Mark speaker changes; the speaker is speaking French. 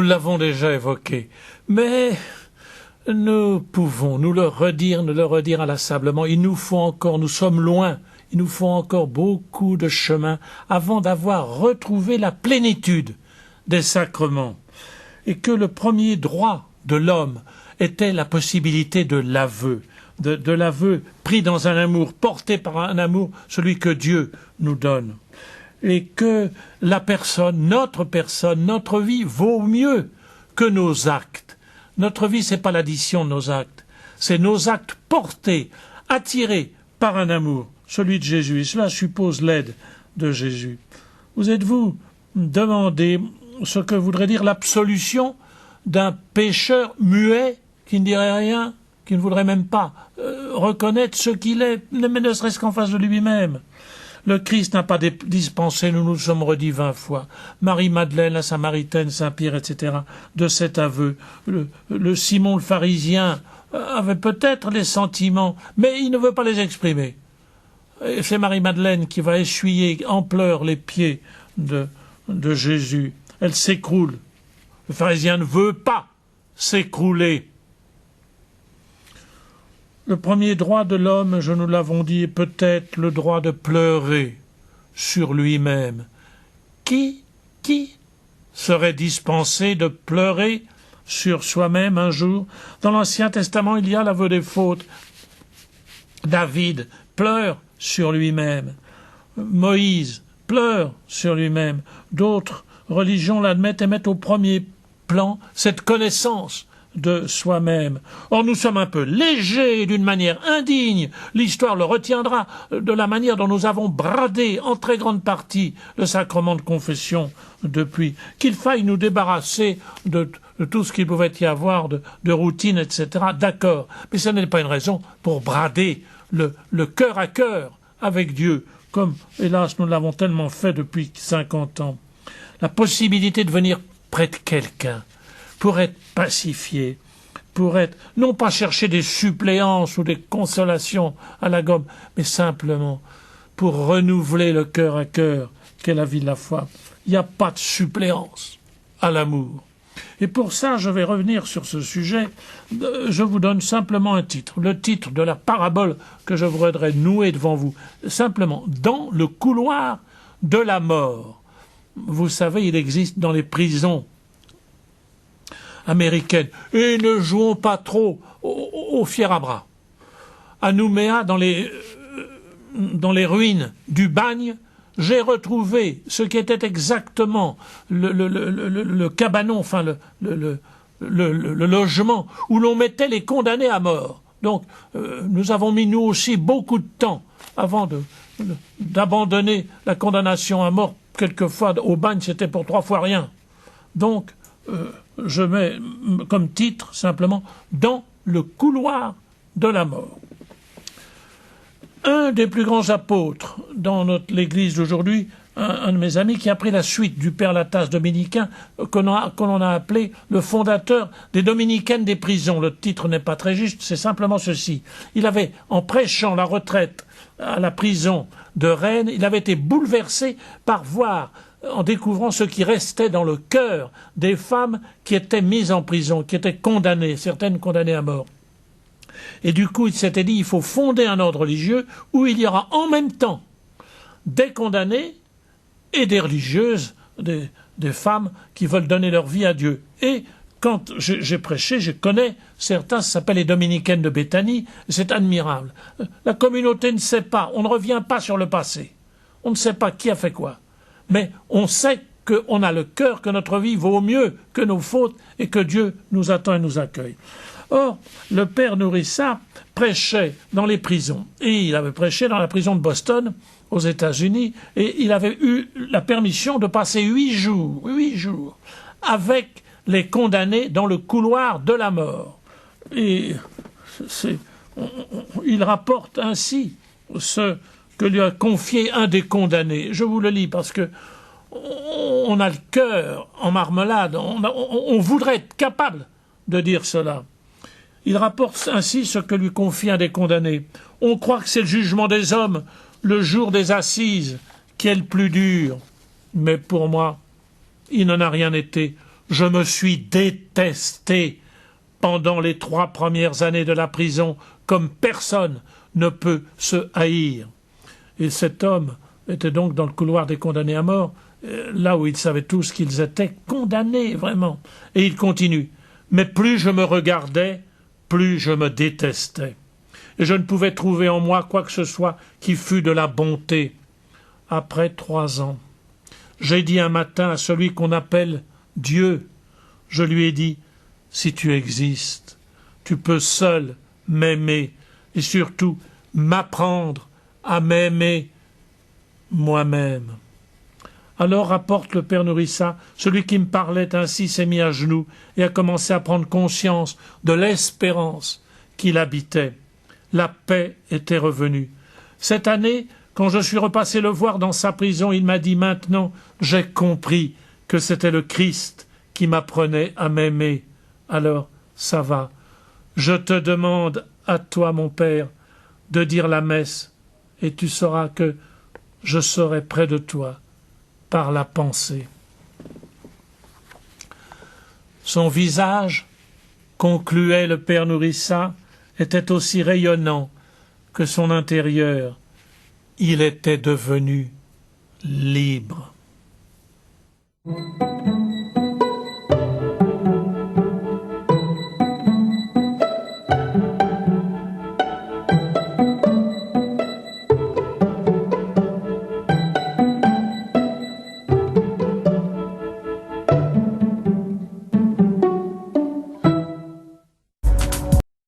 Speaker 1: l'avons déjà évoqué, mais nous pouvons nous le redire inlassablement. Il nous faut encore, nous sommes loin, il nous faut encore beaucoup de chemin avant d'avoir retrouvé la plénitude des sacrements. Et que le premier droit de l'homme était la possibilité de l'aveu, de l'aveu pris dans un amour, porté par un amour, celui que Dieu nous donne. Et que la personne, notre vie vaut mieux que nos actes. Notre vie, c'est pas l'addition de nos actes, c'est nos actes portés, attirés par un amour, celui de Jésus. Et cela suppose l'aide de Jésus. Vous êtes-vous demandé ce que voudrait dire l'absolution d'un pécheur muet qui ne dirait rien, qui ne voudrait même pas reconnaître ce qu'il est, ne serait-ce qu'en face de lui-même? Le Christ n'a pas dispensé, nous nous sommes redits 20 fois, Marie-Madeleine, la Samaritaine, Saint-Pierre, etc., de cet aveu. Le Simon le pharisien avait peut-être les sentiments, mais il ne veut pas les exprimer. Et c'est Marie-Madeleine qui va essuyer en pleurs les pieds de Jésus. Elle s'écroule. Le pharisien ne veut pas s'écrouler. Le premier droit de l'homme, nous l'avons dit, est peut-être le droit de pleurer sur lui-même. Qui serait dispensé de pleurer sur soi-même un jour? Dans l'Ancien Testament, il y a l'aveu des fautes. David pleure sur lui-même. Moïse pleure sur lui-même. D'autres religions l'admettent et mettent au premier plan cette connaissance de soi-même. Or, nous sommes un peu légers d'une manière indigne. L'histoire le retiendra de la manière dont nous avons bradé en très grande partie le sacrement de confession depuis. Qu'il faille nous débarrasser de tout ce qu'il pouvait y avoir de routine, etc. D'accord. Mais ce n'est pas une raison pour brader le cœur à cœur avec Dieu, comme, hélas, nous l'avons tellement fait depuis 50 ans. La possibilité de venir près de quelqu'un, pour être pacifié, pour être, non pas chercher des suppléances ou des consolations à la gomme, mais simplement pour renouveler le cœur à cœur qu'est la vie de la foi. Il n'y a pas de suppléance à l'amour. Et pour ça, je vais revenir sur ce sujet. Je vous donne simplement un titre, le titre de la parabole que je voudrais nouer devant vous. Simplement, dans le couloir de la mort. Vous savez, il existe dans les prisons américaines. Et ne jouons pas trop au fier à bras. À Nouméa, dans les ruines du bagne, j'ai retrouvé ce qui était exactement le cabanon, enfin le logement où l'on mettait les condamnés à mort. Donc, nous avons mis nous aussi beaucoup de temps avant d'abandonner la condamnation à mort. Quelquefois, au bagne, c'était pour 3 fois rien. Donc, je mets comme titre, simplement, « Dans le couloir de la mort ». Un des plus grands apôtres dans l'Église d'aujourd'hui, un de mes amis qui a pris la suite du Père Lattace dominicain, qu'on a appelé le fondateur des dominicaines des prisons. Le titre n'est pas très juste, c'est simplement ceci. Il avait, en prêchant la retraite à la prison de Rennes, il avait été bouleversé par voir, en découvrant ce qui restait dans le cœur des femmes qui étaient mises en prison, qui étaient condamnées, certaines condamnées à mort. Et du coup, il s'était dit, il faut fonder un ordre religieux où il y aura en même temps des condamnés et des religieuses, des femmes qui veulent donner leur vie à Dieu. Et quand j'ai prêché, je connais certains, ça s'appelle les dominicaines de Béthanie, c'est admirable. La communauté ne sait pas, on ne revient pas sur le passé. On ne sait pas qui a fait quoi. Mais on sait qu'on a le cœur, que notre vie vaut mieux que nos fautes et que Dieu nous attend et nous accueille. Or, le père Nourrissat prêchait dans les prisons. Et il avait prêché dans la prison de Boston, aux États-Unis, et il avait eu la permission de passer 8 jours, avec les condamnés dans le couloir de la mort. Et il rapporte ainsi ce que lui a confié un des condamnés. Je vous le lis parce que on a le cœur en marmelade, on voudrait être capable de dire cela. Il rapporte ainsi ce que lui confie un des condamnés. On croit que c'est le jugement des hommes, le jour des assises, qui est le plus dur. Mais pour moi, il n'en a rien été. Je me suis détesté pendant les 3 premières années de la prison, comme personne ne peut se haïr. Et cet homme était donc dans le couloir des condamnés à mort, là où ils savaient tous qu'ils étaient condamnés, vraiment. Et il continue. Mais plus je me regardais, plus je me détestais. Et je ne pouvais trouver en moi quoi que ce soit qui fût de la bonté. Après 3 ans, j'ai dit un matin à celui qu'on appelle Dieu, je lui ai dit, si tu existes, tu peux seul m'aimer et surtout m'apprendre à m'aimer moi-même. Alors, rapporte le père Nourrissat, celui qui me parlait ainsi s'est mis à genoux et a commencé à prendre conscience de l'espérance qu'il habitait. La paix était revenue. Cette année, quand je suis repassé le voir dans sa prison, il m'a dit « Maintenant, j'ai compris que c'était le Christ qui m'apprenait à m'aimer. Alors, ça va. Je te demande à toi, mon père, de dire la messe, et tu sauras que je serai près de toi par la pensée. » Son visage, concluait le père Nourrissat, était aussi rayonnant que son intérieur. Il était devenu libre.